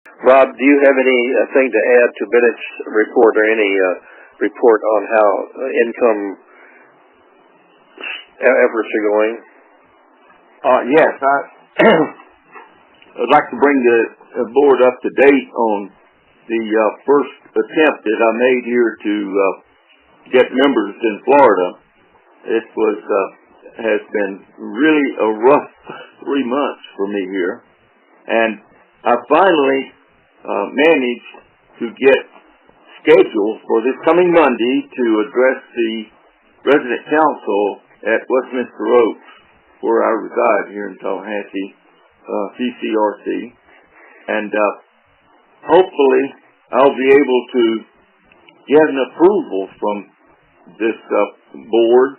Rob, do you have anything to add to Bennett's report, or any report on how income efforts are going? Yes, I'd like to bring the board up to date on the first attempt that I made here to get members in Florida. It has been really a rough 3 months for me here, and I finally managed to get scheduled for this coming Monday to address the resident council at Westminster Oaks, where I reside here in Tallahassee, NaCCRA, and hopefully I'll be able to get an approval from this board.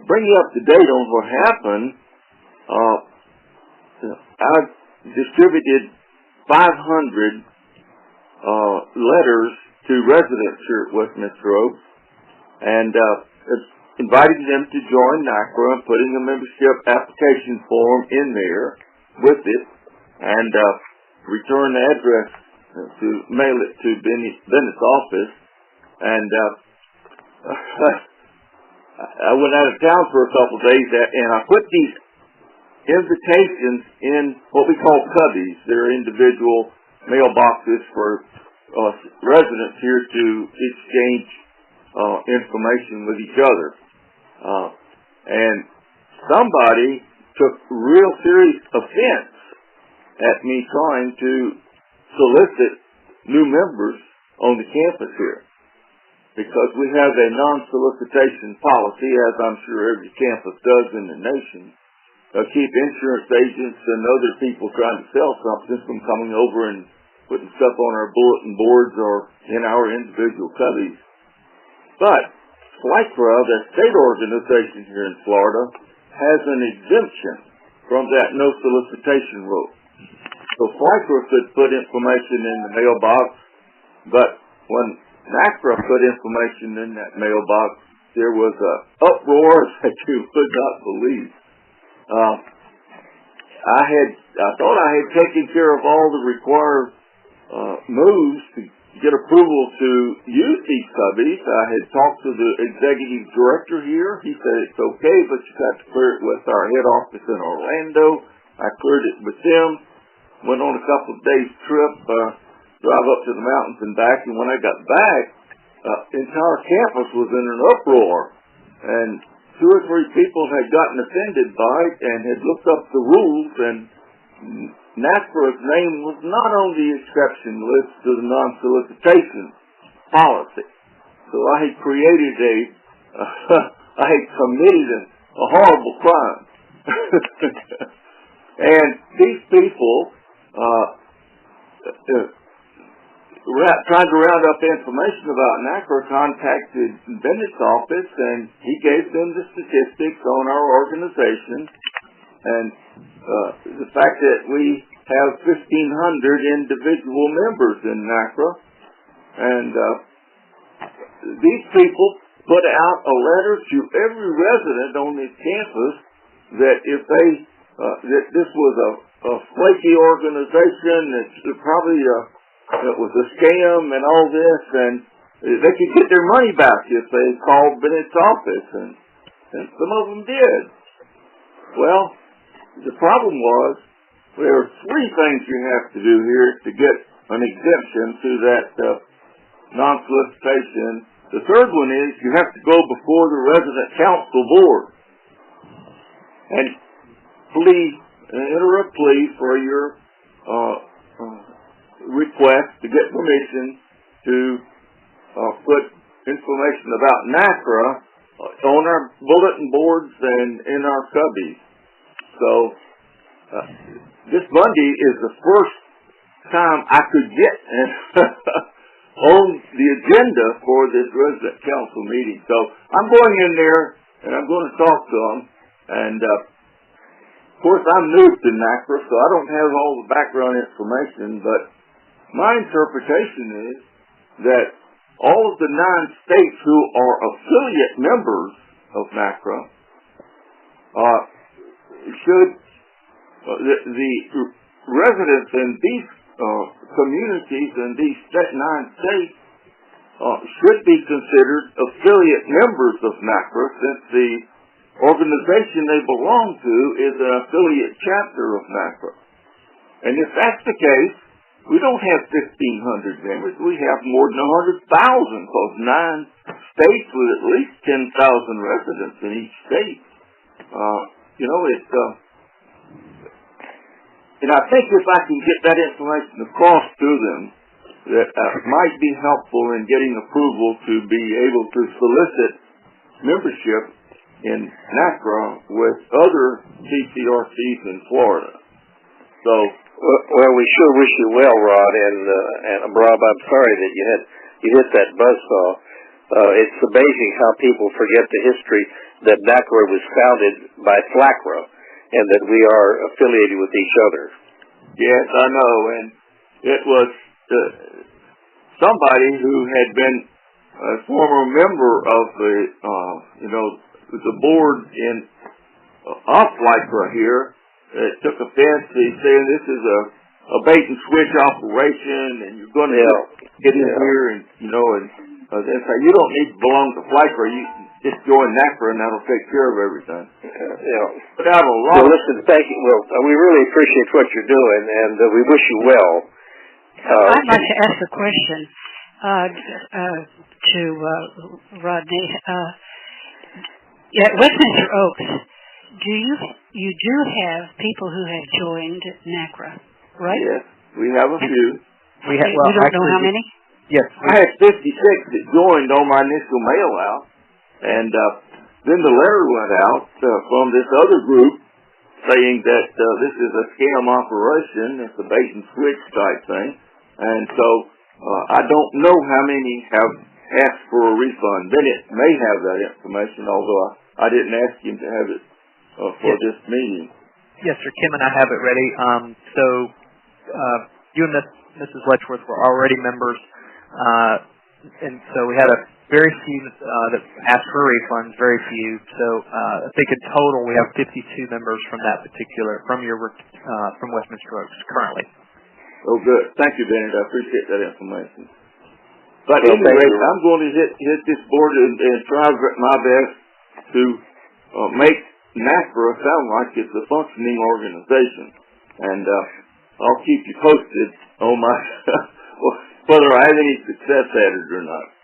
Bring you up to date on what happened. I distributed 500 letters to residents here at Westminster Oaks, and inviting them to join NaCCRA and putting a membership application form in there with it, and return the address to mail it to Bennett's office. And I went out of town for a couple of days, and I put these invitations in what we call cubbies. They're individual mailboxes for residents here to exchange information with each other. And somebody took real serious offense at me trying to solicit new members on the campus here, because we have a non-solicitation policy, as I'm sure every campus does in the nation, keep insurance agents and other people trying to sell something from coming over and putting stuff on our bulletin boards or in our individual cubbies. But NaCCRA, the state organization here in Florida, has an exemption from that no solicitation rule. So NaCCRA could put information in the mailbox, but when NaCCRA put information in that mailbox, there was a uproar that you would not believe. I thought I had taken care of all the required moves to get approval to use these cubbies. I had talked to the executive director here. He said it's okay, but you got to clear it with our head office in Orlando. I cleared it with them. Went on a couple of days trip, drive up to the mountains and back, and when I got back, the entire campus was in an uproar, and 2 or 3 people had gotten offended by it and had looked up the rules, and NaCCRA's name was not on the exception list to the non-solicitation policy. So I had created I had committed a horrible crime. And these people trying to round up information about NaCCRA contacted Bennett's office, and he gave them the statistics on our organization, and the fact that we have 1,500 individual members in NaCCRA. And these people put out a letter to every resident on this campus that if they that this was a flaky organization, that probably it was a scam and all this, and they could get their money back if they called Bennett's office, and some of them did. Well, the problem was there are 3 things you have to do here to get an exemption to that non-solicitation. The third one is you have to go before the resident council board and enter a plea for your request to get permission to put information about NaCCRA on our bulletin boards and in our cubbies. So this Monday is the first time I could get on the agenda for this resident council meeting. So I'm going in there and I'm going to talk to them. And of course I'm new to NaCCRA, so I don't have all the background information, but my interpretation is that all of the 9 states who are affiliate members of NaCCRA should, the residents in these communities in these 9 states should be considered affiliate members of NaCCRA, since the organization they belong to is an affiliate chapter of NaCCRA. And if that's the case, we don't have 1,500 members. We have more than 100,000, because 9 states with at least 10,000 residents in each state. And I think if I can get that information across to them, that might be helpful in getting approval to be able to solicit membership in NaCCRA with other CCRCs in Florida. So, well, we sure wish you well, Rod, and Rob, I'm sorry that you hit that buzzsaw. It's amazing how people forget the history that NaCCRA was founded by FLACRA, and that we are affiliated with each other. Yes, I know, and it was somebody who had been a former member of the board in FLACRA here, took offense to saying this is a bait and switch operation, and you're going to get in here and they say you don't need to belong to FLACRA. You just join NaCCRA and that'll take care of everything. Put out a lot. Well, listen, thank you. Well, we really appreciate what you're doing, and we wish you well. I'd like to ask a question to Rodney. At Westminster Oaks, you do have people who have joined NaCCRA, right? Yes, we have a few. We don't know how many? Yes, I had 56 that joined on my initial mail out, and then the letter went out from this other group saying that this is a scam operation. It's a bait and switch type thing, and so I don't know how many have asked for a refund. Bennett may have that information, although I didn't ask him to have it for this meeting. Yes, sir. Kim and I have it ready. So you and Mrs. Letchworth were already members, and so we had a very few that asked for refunds, very few. So I think in total we have 52 members from that particular, from Westminster Oaks currently. Oh, good. Thank you, Bennett. I appreciate that information. But anyway, I'm going to hit this board and try my best to make NaCCRA sound like it's a functioning organization. And I'll keep you posted on my whether I have any success at it or not.